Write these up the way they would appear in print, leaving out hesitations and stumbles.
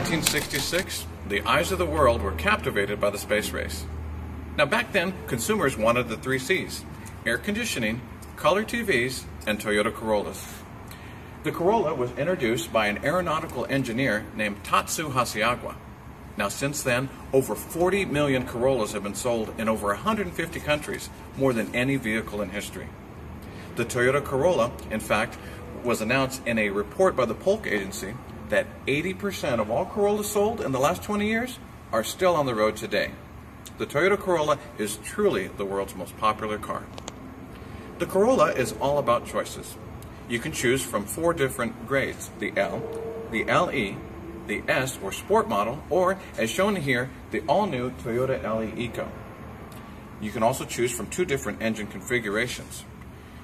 1966, the eyes of the world were captivated by the space race. Now back then, consumers wanted the 3 C's: air conditioning, color TVs, and Toyota Corollas. The Corolla was introduced by an aeronautical engineer named Tatsu Hasiagwa. Now since then, over 40 million Corollas have been sold in over 150 countries, more than any vehicle in history. The Toyota Corolla, in fact, was announced in a report by the Polk Agency that 80% of all Corollas sold in the last 20 years are still on the road today. The Toyota Corolla is truly the world's most popular car. The Corolla is all about choices. You can choose from 4 different grades: the L, the LE, the S or Sport model, or, as shown here, the all-new Toyota LE Eco. You can also choose from 2 different engine configurations.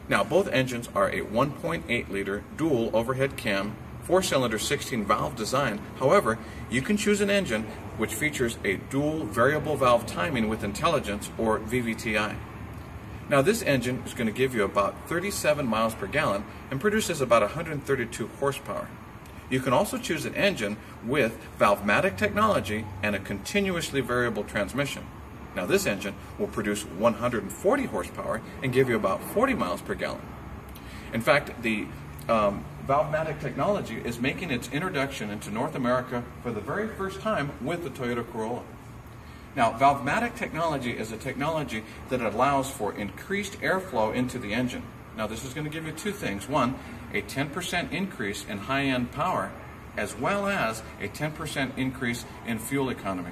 Now, both engines are a 1.8-liter dual overhead cam, 4-cylinder 16-valve design. However, you can choose an engine which features a dual variable valve timing with intelligence, or VVTi. Now, this engine is going to give you about 37 miles per gallon and produces about 132 horsepower. You can also choose an engine with Valvematic technology and a continuously variable transmission. Now, this engine will produce 140 horsepower and give you about 40 miles per gallon. In fact, the Valvematic technology is making its introduction into North America for the very first time with the Toyota Corolla. Now, Valvematic technology is a technology that allows for increased airflow into the engine. Now, this is going to give you 2 things. One, a 10% increase in high-end power, as well as a 10% increase in fuel economy.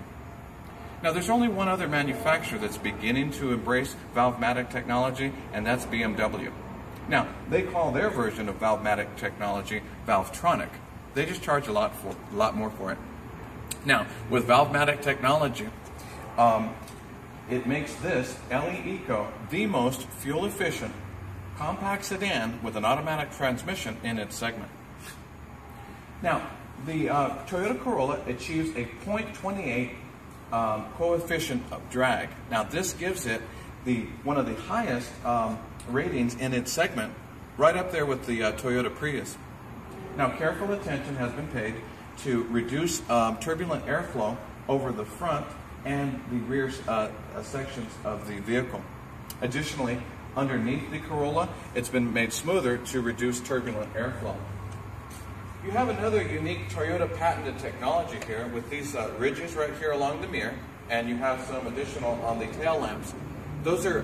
Now, there's only one other manufacturer that's beginning to embrace Valvematic technology, and that's BMW. Now, they call their version of Valvematic technology Valvetronic. They just charge a lot more for it. Now, with Valvematic technology, it makes this LE Eco the most fuel-efficient compact sedan with an automatic transmission in its segment. Now, the Toyota Corolla achieves a 0.28 coefficient of drag. Now, this gives it one of the highest ratings in its segment, right up there with the Toyota Prius. Now, careful attention has been paid to reduce turbulent airflow over the front and the rear sections of the vehicle. Additionally, underneath the Corolla, it's been made smoother to reduce turbulent airflow. You have another unique Toyota patented technology here with these ridges right here along the mirror, and you have some additional on the tail lamps. Those are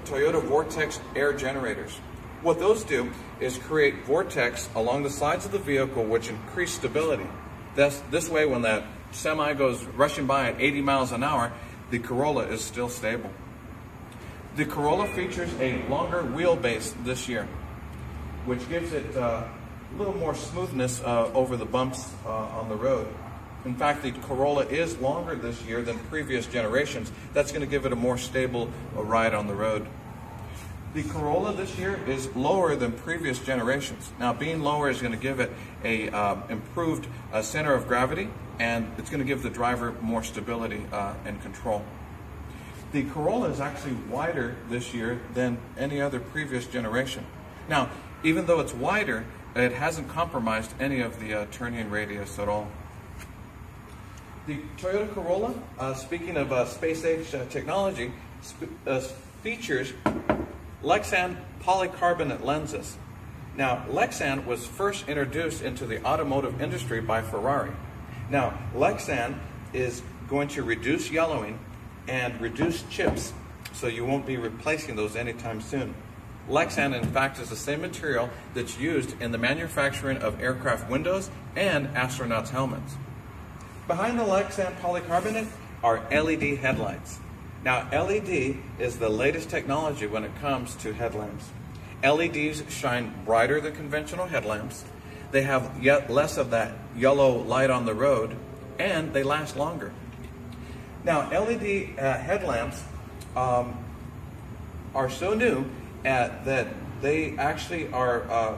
Toyota Vortex air generators. What those do is create vortex along the sides of the vehicle, which increase stability. This way, when that semi goes rushing by at 80 miles an hour, the Corolla is still stable. The Corolla features a longer wheelbase this year, which gives it a little more smoothness over the bumps on the road. In fact, the Corolla is longer this year than previous generations. That's going to give it a more stable ride on the road. The Corolla this year is lower than previous generations. Now, being lower is going to give it a improved center of gravity, and it's going to give the driver more stability and control. The Corolla is actually wider this year than any other previous generation. Now, even though it's wider, it hasn't compromised any of the turning radius at all. The Toyota Corolla, speaking of space-age technology, features Lexan polycarbonate lenses. Now, Lexan was first introduced into the automotive industry by Ferrari. Now, Lexan is going to reduce yellowing and reduce chips, so you won't be replacing those anytime soon. Lexan, in fact, is the same material that's used in the manufacturing of aircraft windows and astronauts' helmets. Behind the Lexan polycarbonate are LED headlights. Now, LED is the latest technology when it comes to headlamps. LEDs shine brighter than conventional headlamps. They have yet less of that yellow light on the road, and they last longer. Now, LED headlamps are so new that they actually are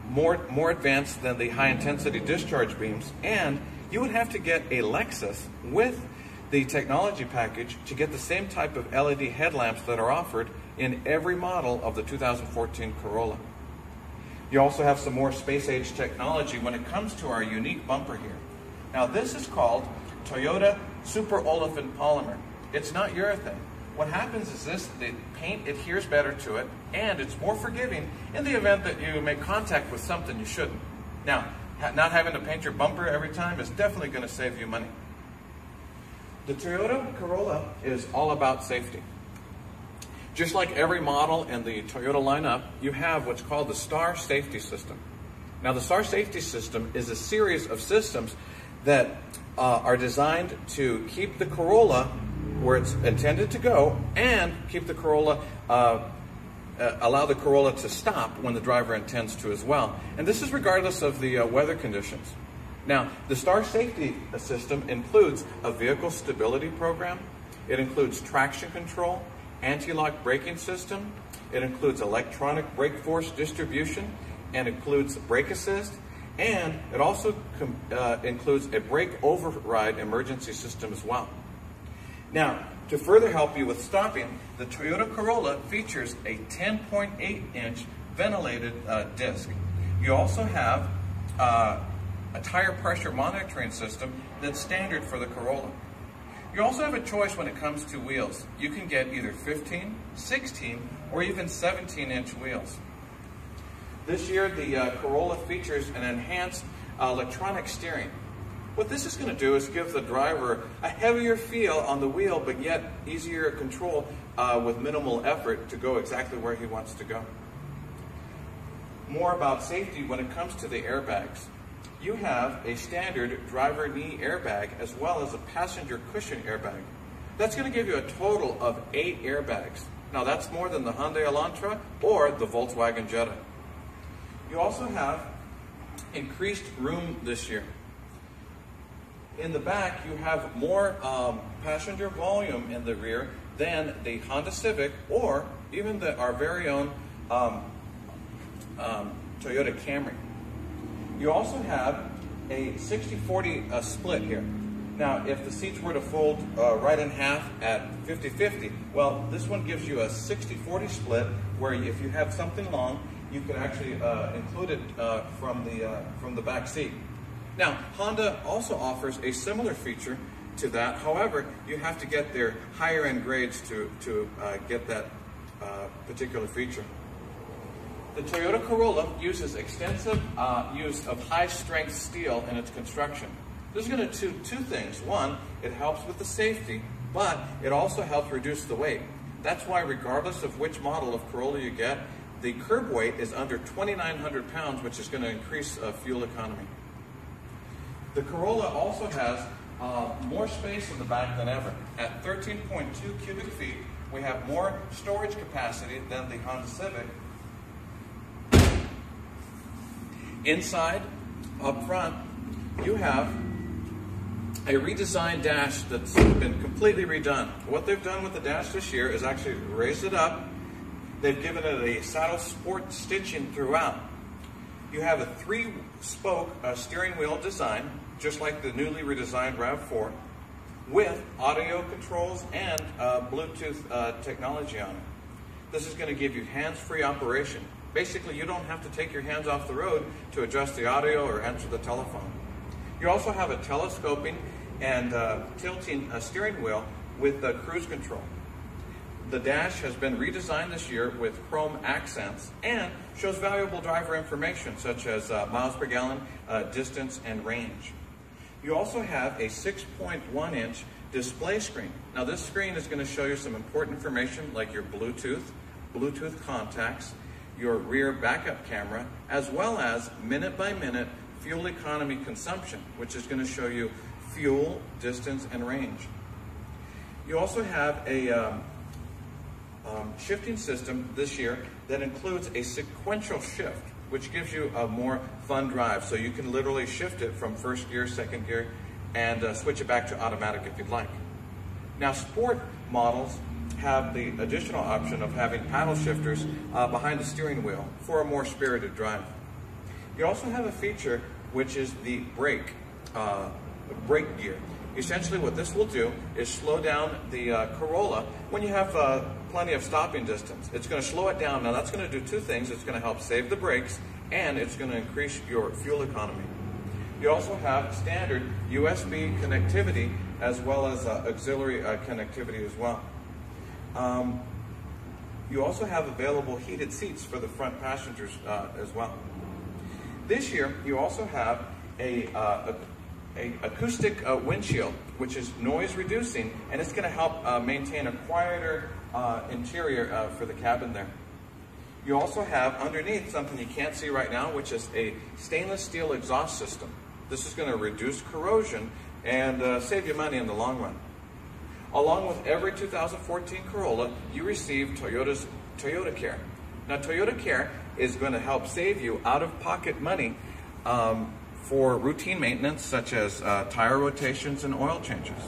more advanced than the high-intensity discharge beams, and you would have to get a Lexus with the technology package to get the same type of LED headlamps that are offered in every model of the 2014 Corolla. You also have some more space-age technology when it comes to our unique bumper here. Now this is called Toyota Super Olefin Polymer. It's not urethane. What happens is the paint adheres better to it, and it's more forgiving in the event that you make contact with something you shouldn't. Now, not having to paint your bumper every time is definitely going to save you money. The Toyota Corolla is all about safety. Just like every model in the Toyota lineup, you have what's called the Star Safety System. Now, the Star Safety System is a series of systems that are designed to keep the Corolla where it's intended to go and keep the Corolla, allow the Corolla to stop when the driver intends to as well. And this is regardless of the weather conditions. Now, the Star Safety System includes a vehicle stability program. It includes traction control, anti-lock braking system. It includes electronic brake force distribution, and includes brake assist. And it also includes a brake override emergency system as well. Now, to further help you with stopping, the Toyota Corolla features a 10.8-inch ventilated disc. You also have a tire pressure monitoring system that's standard for the Corolla. You also have a choice when it comes to wheels. You can get either 15, 16, or even 17-inch wheels. This year, the Corolla features an enhanced electronic steering. What this is going to do is give the driver a heavier feel on the wheel, but yet easier control with minimal effort to go exactly where he wants to go. More about safety when it comes to the airbags. You have a standard driver knee airbag as well as a passenger cushion airbag. That's going to give you a total of 8 airbags. Now that's more than the Hyundai Elantra or the Volkswagen Jetta. You also have increased room this year. In the back, you have more passenger volume in the rear than the Honda Civic or even our very own Toyota Camry. You also have a 60-40 split here. Now, if the seats were to fold right in half at 50-50, well, this one gives you a 60-40 split where if you have something long, you can actually include it from the back seat. Now, Honda also offers a similar feature to that. However, you have to get their higher end grades to get that particular feature. The Toyota Corolla uses extensive use of high-strength steel in its construction. This is going to do 2 things. One, it helps with the safety, but it also helps reduce the weight. That's why regardless of which model of Corolla you get, the curb weight is under 2,900 pounds, which is going to increase fuel economy. The Corolla also has more space in the back than ever. At 13.2 cubic feet, we have more storage capacity than the Honda Civic. Inside, up front, you have a redesigned dash that's been completely redone. What they've done with the dash this year is actually raise it up. They've given it a saddle sport stitching throughout. You have a 3-spoke steering wheel design, just like the newly redesigned RAV4, with audio controls and Bluetooth technology on it. This is going to give you hands-free operation. Basically, you don't have to take your hands off the road to adjust the audio or answer the telephone. You also have a telescoping and tilting steering wheel with cruise control. The dash has been redesigned this year with chrome accents and shows valuable driver information such as miles per gallon, distance, and range. You also have a 6.1-inch display screen. Now this screen is going to show you some important information like your Bluetooth contacts, your rear backup camera, as well as minute-by-minute fuel economy consumption, which is going to show you fuel, distance, and range. You also have a shifting system this year that includes a sequential shift, which gives you a more fun drive. So you can literally shift it from first gear, second gear, and switch it back to automatic if you'd like. Now, sport models have the additional option of having paddle shifters behind the steering wheel for a more spirited drive. You also have a feature which is the brake gear. Essentially what this will do is slow down the Corolla when you have plenty of stopping distance. It's going to slow it down. Now that's going to do 2 things. It's going to help save the brakes and it's going to increase your fuel economy. You also have standard USB connectivity as well as auxiliary connectivity as well. You also have available heated seats for the front passengers as well. This year, you also have a acoustic windshield, which is noise reducing, and it's going to help maintain a quieter interior for the cabin there. You also have underneath something you can't see right now, which is a stainless steel exhaust system. This is going to reduce corrosion and save you money in the long run. Along with every 2014 Corolla, you receive Toyota's Toyota Care. Now, Toyota Care is going to help save you out-of-pocket money for routine maintenance such as tire rotations and oil changes.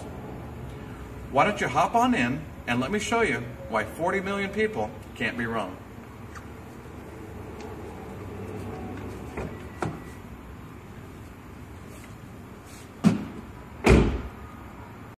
Why don't you hop on in and let me show you why 40 million people can't be wrong.